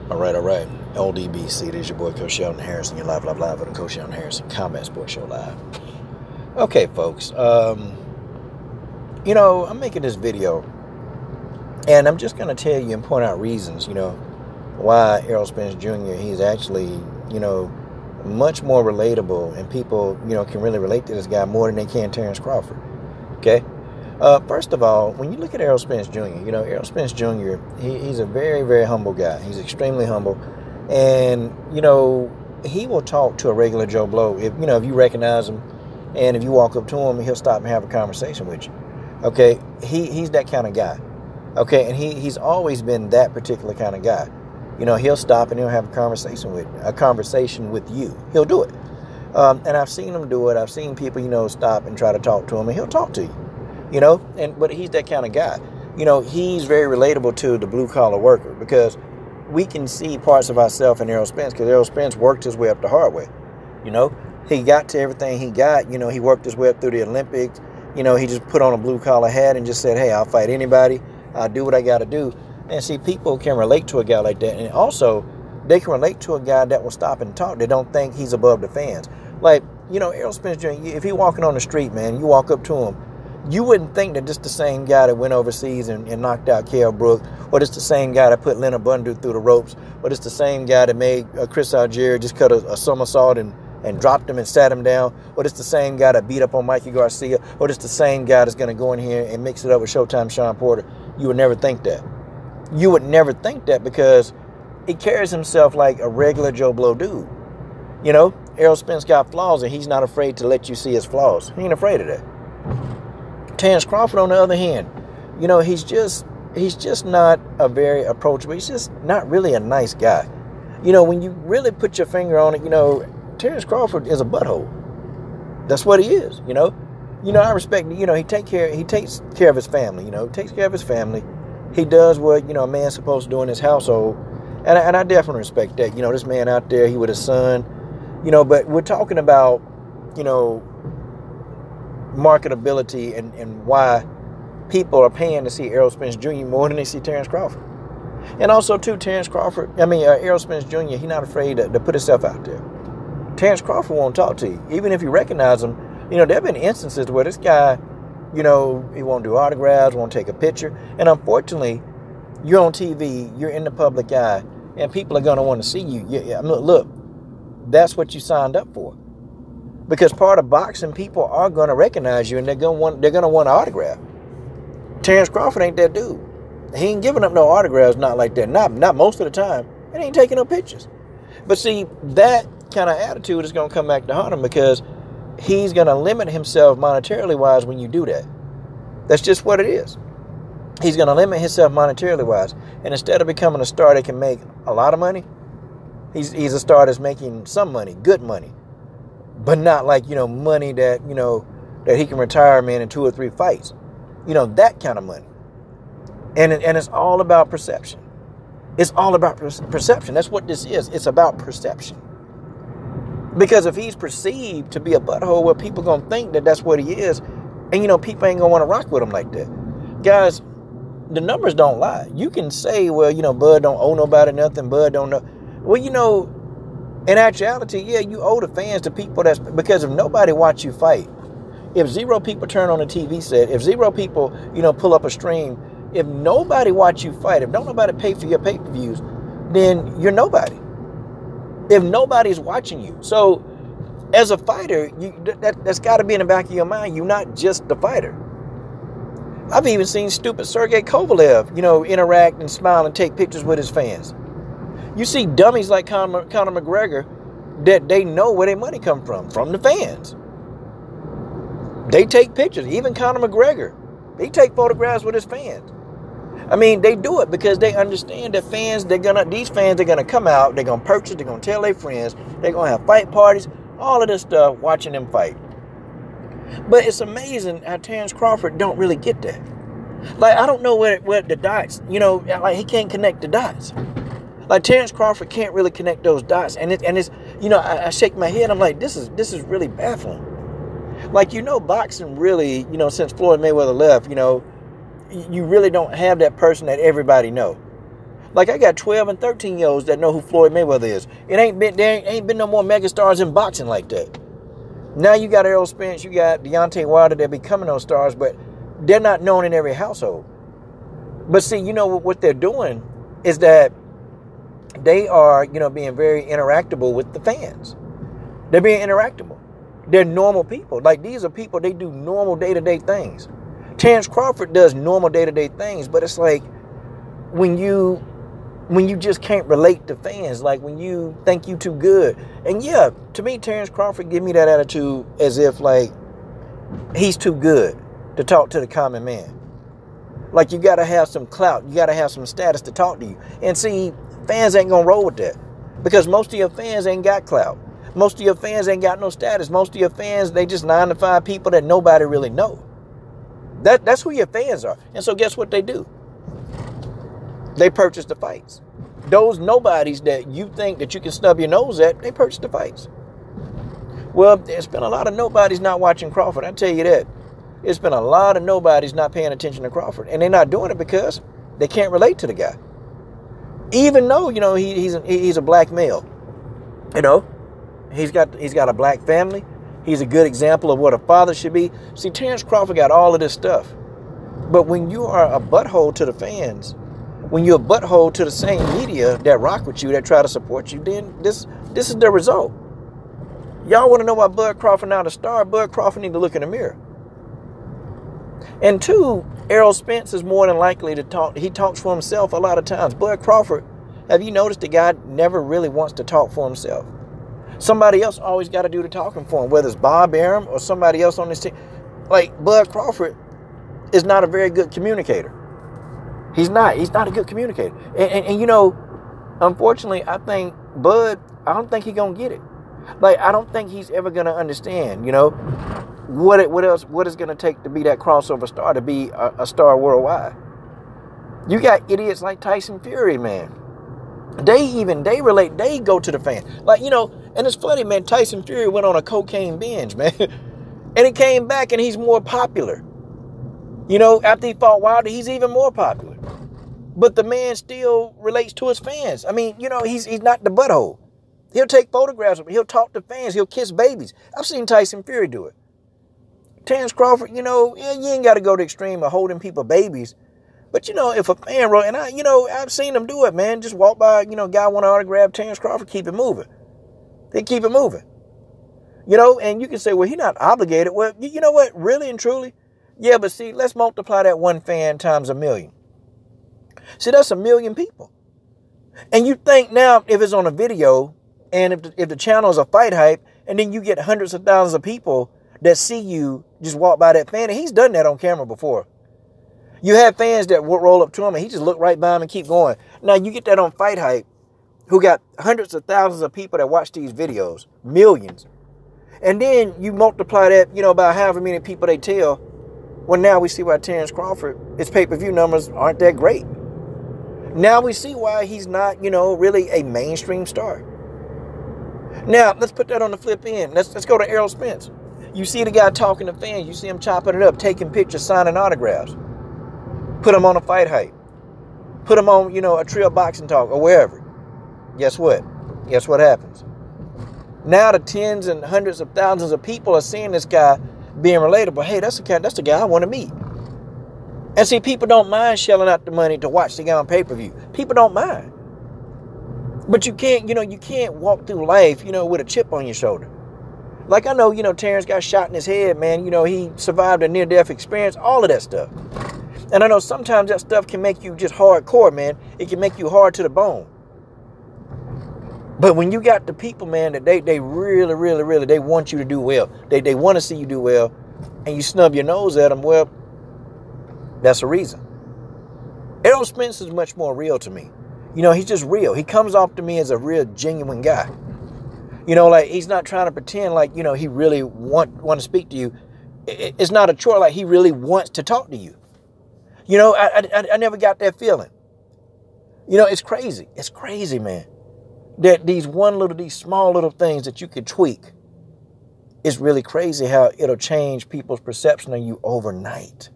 All right. LDBC, this is your boy, Coach Sheldon Harrison. You're live on the Coach Sheldon Harrison Combat Sports Show Live. Okay, folks. I'm making this video, and I'm just going to tell you and point out reasons, why Errol Spence Jr., he's actually, much more relatable, and people, can really relate to this guy more than they can Terence Crawford. Okay? First of all, when you look at Errol Spence Jr., Errol Spence Jr., he's a very, very humble guy. He's extremely humble. And, he will talk to a regular Joe Blow. If you recognize him, and if you walk up to him, he'll stop and have a conversation with you. Okay? He's that kind of guy. Okay? And he's always been that particular kind of guy. He'll stop and he'll have a conversation with you. He'll do it. And I've seen him do it. I've seen people, stop and try to talk to him, and he'll talk to you. But he's that kind of guy. He's very relatable to the blue-collar worker, because we can see parts of ourselves in Errol Spence, because Errol Spence worked his way up the hard way. He got to everything he got. He worked his way up through the Olympics. He just put on a blue-collar hat and just said, hey, I'll fight anybody. I'll do what I got to do. And see, people can relate to a guy like that. And also, they can relate to a guy that will stop and talk. They don't think he's above the fans. Like, Errol Spence Jr., if he's walking on the street, man, you walk up to him, you wouldn't think that this the same guy that went overseas and knocked out Kell Brook, or this the same guy that put Leonard Bundu through the ropes, or this the same guy that made Chris Algieri just cut a somersault and dropped him and sat him down, or this the same guy that beat up on Mikey Garcia, or this the same guy that's going to go in here and mix it up with Showtime Sean Porter. You would never think that. You would never think that, because he carries himself like a regular Joe Blow dude. Errol Spence got flaws, and he's not afraid to let you see his flaws. He ain't afraid of that. Terence Crawford, on the other hand, he's just not a very approachable. He's just not really a nice guy. When you really put your finger on it, Terence Crawford is a butthole. That's what he is. I respect. He takes care of his family. Takes care of his family. He does what a man's supposed to do in his household, and I definitely respect that. This man out there, he with his son. But we're talking about marketability and why people are paying to see Errol Spence Jr. more than they see Terence Crawford. And also, too, Errol Spence Jr., he's not afraid to put himself out there. Terence Crawford won't talk to you. Even if you recognize him, there have been instances where this guy, he won't do autographs, won't take a picture. And unfortunately, you're on TV, you're in the public eye, and people are going to want to see you. Look, that's what you signed up for. Because part of boxing, people are going to recognize you, and they're going to want an autograph. Terence Crawford ain't that dude. He ain't giving up no autographs, not like that. Not most of the time. And he ain't taking no pictures. But see, that kind of attitude is going to come back to haunt him, because he's going to limit himself monetarily wise when you do that. That's just what it is. He's going to limit himself monetarily wise. And instead of becoming a star that can make a lot of money, he's a star that's making some money, good money. But not like, money that, that he can retire, man, in 2 or 3 fights. That kind of money. And it's all about perception. It's all about perception. That's what this is. It's about perception. Because if he's perceived to be a butthole, well, people going to think that that's what he is. And, people ain't going to want to rock with him like that. Guys, the numbers don't lie. You can say, well, Bud don't owe nobody nothing. Bud don't know. Well, in actuality, yeah, you owe the fans to people because if nobody watch you fight, if 0 people turn on a TV set, if 0 people, pull up a stream, if nobody watch you fight, if don't nobody pay for your pay-per-views, then you're nobody. If nobody's watching you. So, as a fighter, that's got to be in the back of your mind. You're not just the fighter. I've even seen stupid Sergey Kovalev, interact and smile and take pictures with his fans. You see dummies like Conor McGregor that they know where their money come from the fans. They take pictures. Even Conor McGregor, he take photographs with his fans. They do it because they understand that these fans are gonna come out, they're gonna purchase, they're gonna tell their friends, they're gonna have fight parties, all of this stuff, watching them fight. But it's amazing how Terence Crawford don't really get that. Like, I don't know where the dots, he can't connect the dots. Like, Terence Crawford can't really connect those dots, and it's I shake my head. I'm like, this is really baffling. Like, boxing really, since Floyd Mayweather left, you really don't have that person that everybody know. Like, I got 12 and 13-year-olds that know who Floyd Mayweather is. There ain't been no more megastars in boxing like that. Now you got Errol Spence, you got Deontay Wilder, they're becoming those stars, but they're not known in every household. But see, you know what they're doing is that they are, being very interactable with the fans. They're being interactable. They're normal people. Like, these are people, they do normal day-to-day things. Terence Crawford does normal day-to-day things, but it's like when you just can't relate to fans, like when you think you too good. And yeah, to me, Terence Crawford give me that attitude as if like he's too good to talk to the common man. Like, you got to have some clout. You got to have some status to talk to you. And see, fans ain't going to roll with that. Because most of your fans ain't got clout. Most of your fans ain't got no status. Most of your fans, they just 9-to-5 people that nobody really know. That's who your fans are. And so guess what they do? They purchase the fights. Those nobodies that you think that you can stub your nose at, they purchase the fights. Well, there's been a lot of nobodies not watching Crawford. I tell you that. It's been a lot of nobodies not paying attention to Crawford. And they're not doing it because they can't relate to the guy. Even though, he's a black male. He's got a black family. He's a good example of what a father should be. See, Terence Crawford got all of this stuff. But when you are a butthole to the fans, when you're a butthole to the same media that rock with you, that try to support you, then this is the result. Y'all want to know why Bud Crawford not a star? Bud Crawford need to look in the mirror. And two, Errol Spence is more than likely to talk. He talks for himself a lot of times. Bud Crawford, have you noticed the guy never really wants to talk for himself? Somebody else always got to do the talking for him, whether it's Bob Arum or somebody else on this team. Like, Bud Crawford is not a very good communicator. He's not a good communicator. And unfortunately, I think Bud, I don't think he's going to get it. Like, I don't think he's ever going to understand, what it's going to take to be that crossover star, to be a star worldwide. You got idiots like Tyson Fury, man. They relate, they go to the fan. Like, and it's funny, man, Tyson Fury went on a cocaine binge, man. And he came back and he's more popular. After he fought Wilder, he's even more popular. But the man still relates to his fans. I mean, he's not the butthole. He'll take photographs of them. He'll talk to fans. He'll kiss babies. I've seen Tyson Fury do it. Terence Crawford, you ain't got to go to the extreme of holding people babies. But, if a fan wrote, and I've seen them do it, man. Just walk by, guy want to autograph Terence Crawford, keep it moving. They keep it moving. And you can say, well, he's not obligated. Well, you know what? Really and truly? Yeah, but see, let's multiply that one fan times 1 million. See, that's 1 million people. And you think now, if it's on a video, and if the channel is a fight hype, and then you get hundreds of thousands of people that see you just walk by that fan, and he's done that on camera before. You have fans that will roll up to him, and he just look right by him and keep going. Now, you get that on fight hype, who got hundreds of thousands of people that watch these videos, millions. And then you multiply that, by however many people they tell. Well, now we see why Terence Crawford, his pay-per-view numbers aren't that great. Now we see why he's not, really a mainstream star. Now, let's put that on the flip end. Let's go to Errol Spence. You see the guy talking to fans. You see him chopping it up, taking pictures, signing autographs. Put him on a fight hype. Put him on, a Trill Boxing Talk or wherever. Guess what? Guess what happens? Now the tens and hundreds of thousands of people are seeing this guy being relatable. Hey, that's the guy I want to meet. And see, people don't mind shelling out the money to watch the guy on pay-per-view. People don't mind. But you can't walk through life, with a chip on your shoulder. Like, I know, Terence got shot in his head, man. He survived a near-death experience, all of that stuff. And I know sometimes that stuff can make you just hardcore, man. It can make you hard to the bone. But when you got the people, man, that they really, really, really, they want you to do well. They want to see you do well, and you snub your nose at them, well, that's a reason. Errol Spence is much more real to me. He's just real. He comes off to me as a real, genuine guy. Like, he's not trying to pretend like, he really want to speak to you. It's not a chore, like he really wants to talk to you. I never got that feeling. It's crazy. It's crazy, man. That these small little things that you could tweak. It's really crazy how it'll change people's perception of you overnight.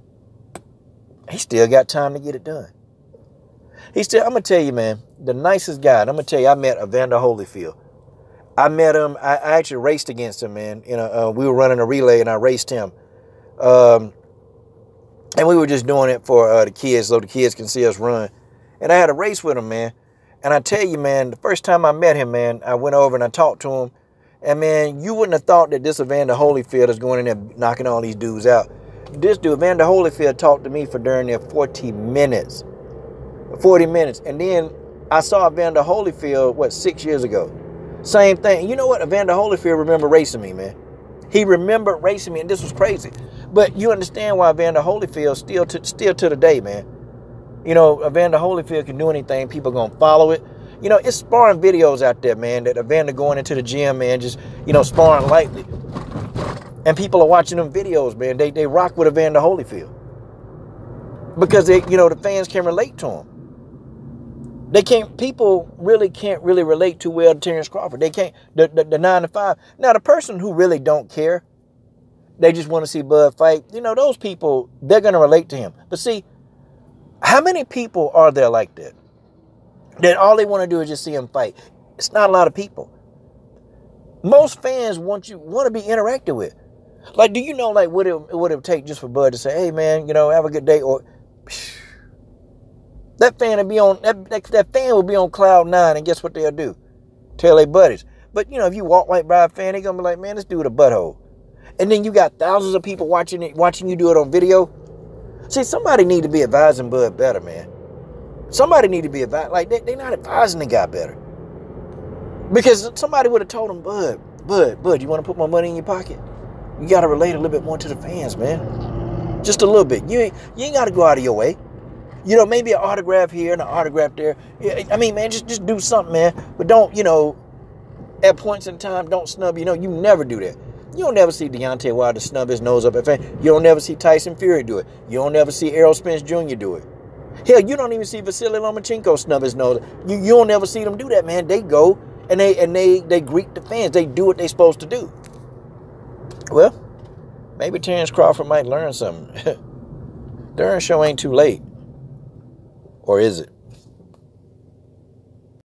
He still got time to get it done. He said, I'm going to tell you, man, the nicest guy. And I'm going to tell you, I met Evander Holyfield. I met him. I actually raced against him, man. We were running a relay, and I raced him. And we were just doing it for the kids, so the kids can see us run. And I had a race with him, man. And I tell you, man, the first time I met him, man, I went over and I talked to him. And, man, you wouldn't have thought that this Evander Holyfield is going in there knocking all these dudes out. This dude, Evander Holyfield, talked to me for during there 40 minutes. 40 minutes. And then I saw Evander Holyfield, 6 years ago? Same thing. You know what? Evander Holyfield remembered racing me, man. He remembered racing me, and this was crazy. But you understand why Evander Holyfield still to the day, man. Evander Holyfield can do anything. People are going to follow it. It's sparring videos out there, man, that Evander going into the gym, man, just, sparring lightly. And people are watching them videos, man. They rock with Evander Holyfield. Because the fans can relate to him. People really can't relate too well to Terence Crawford. They can't, the 9 to 5. Now, the person who really don't care, they just want to see Bud fight, those people, they're going to relate to him. But see, how many people are there like that? That all they want to do is just see him fight. It's not a lot of people. Most fans want to be interacted with. Like, do you know, like, what it would take just for Bud to say, hey, man, have a good day, or that fan will be on that fan will be on cloud 9, and guess what they'll do? Tell their buddies. But if you walk right by a fan, they're gonna be like, man, this dude a butthole. And then you got thousands of people watching you do it on video. See, somebody need to be advising Bud better, man. Somebody need to be advised. Like, they're not advising the guy better. Because somebody would have told him, Bud, you want to put more money in your pocket? You got to relate a little bit more to the fans, man. Just a little bit. You ain't got to go out of your way. Maybe an autograph here and an autograph there. I mean, man, just do something, man. But don't, at points in time, don't snub. You never do that. You don't never see Deontay Wilder snub his nose up at fan. You don't never see Tyson Fury do it. You don't never see Errol Spence Jr. do it. Hell, you don't even see Vasily Lomachenko snub his nose. You don't never see them do that, man. They go and they greet the fans. They do what they're supposed to do. Well, maybe Terence Crawford might learn something. Darn show ain't too late. Or is it?